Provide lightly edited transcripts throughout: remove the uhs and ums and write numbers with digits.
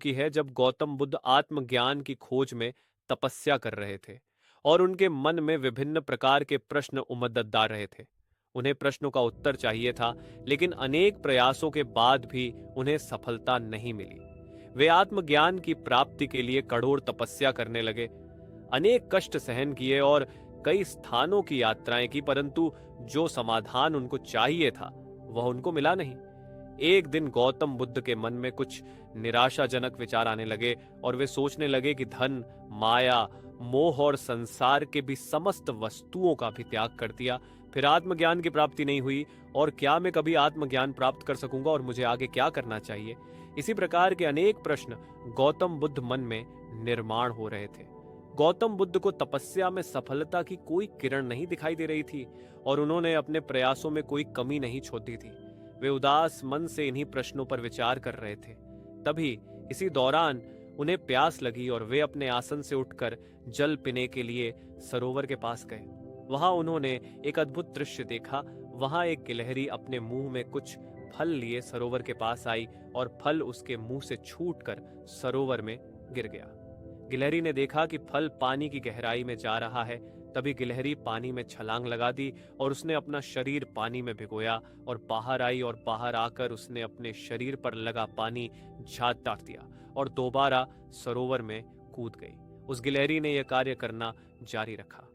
की है जब गौतम बुद्ध आत्मज्ञान की खोज में तपस्या कर रहे थे और उनके मन में विभिन्न प्रकार के प्रश्न उमड़ता रहे थे। उन्हें प्रश्नों का उत्तर चाहिए था, लेकिन अनेक प्रयासों के बाद भी उन्हें सफलता नहीं मिली। वे आत्मज्ञान की प्राप्ति के लिए कठोर तपस्या करने लगे, अनेक कष्ट सहन किए और कई स्थानों की यात्राएं की, परंतु जो समाधान उनको चाहिए था वह उनको मिला नहीं। एक दिन गौतम बुद्ध के मन में कुछ निराशाजनक विचार आने लगे और वे सोचने लगे कि धन, माया, मोह और संसार के भी समस्त वस्तुओं का भी त्याग कर दिया, फिर आत्मज्ञान की प्राप्ति नहीं हुई, और क्या मैं कभी आत्मज्ञान प्राप्त कर सकूंगा और मुझे आगे क्या करना चाहिए। इसी प्रकार के अनेक प्रश्न गौतम बुद्ध मन में निर्माण हो रहे थे। गौतम बुद्ध को तपस्या में सफलता की कोई किरण नहीं दिखाई दे रही थी और उन्होंने अपने प्रयासों में कोई कमी नहीं छोड़ी थी। वे उदास मन से इन्हीं प्रश्नों पर विचार कर रहे थे। तभी इसी दौरान उन्हें प्यास लगी और वे अपने आसन से उठकर जल पीने के लिए सरोवर के पास गए। वहां उन्होंने एक अद्भुत दृश्य देखा। वहां एक गिलहरी अपने मुंह में कुछ फल लिए सरोवर के पास आई और फल उसके मुंह से छूटकर सरोवर में गिर गया। गिलहरी ने देखा कि फल पानी की गहराई में जा रहा है। तभी गिलहरी पानी में छलांग लगा दी और उसने अपना शरीर पानी में भिगोया और बाहर आई, और बाहर आकर उसने अपने शरीर पर लगा पानी झाग डाल दिया और दोबारा सरोवर में कूद गई। उस गिलहरी ने यह कार्य करना जारी रखा।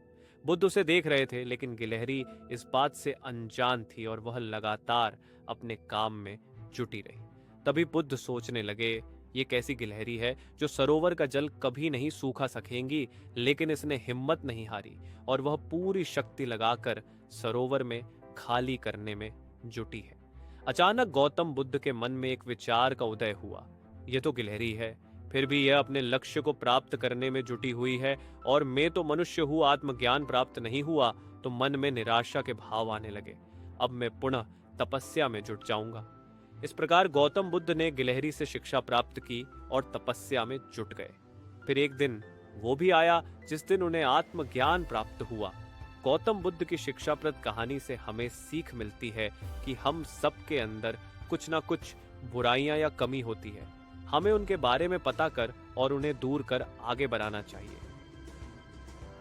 बुद्ध उसे देख रहे थे, लेकिन गिलहरी इस बात से अनजान थी और वह लगातार अपने काम में जुटी रही। तभी बुद्ध सोचने लगे, ये कैसी गिलहरी है जो सरोवर का जल कभी नहीं सूखा सकेंगी, लेकिन इसने हिम्मत नहीं हारी और वह पूरी शक्ति लगाकर सरोवर में खाली करने में जुटी है। अचानक गौतम बुद्ध के मन में एक विचार का उदय हुआ। यह तो गिलहरी है, फिर भी यह अपने लक्ष्य को प्राप्त करने में जुटी हुई है और मैं तो मनुष्य हूँ, आत्मज्ञान प्राप्त नहीं हुआ। तो मन में निराशा के भाव आने लगे। अब मैं पुनः तपस्या में जुट जाऊंगा। इस प्रकार गौतम बुद्ध ने गिलहरी से शिक्षा प्राप्त की और तपस्या में जुट गए। फिर एक दिन वो भी आया जिस दिन उन्हें आत्मज्ञान प्राप्त हुआ। गौतम बुद्ध की शिक्षाप्रद कहानी से हमें सीख मिलती है कि हम सबके अंदर कुछ ना कुछ बुराइयां या कमी होती है। हमें उनके बारे में पता कर और उन्हें दूर कर आगे बढ़ाना चाहिए।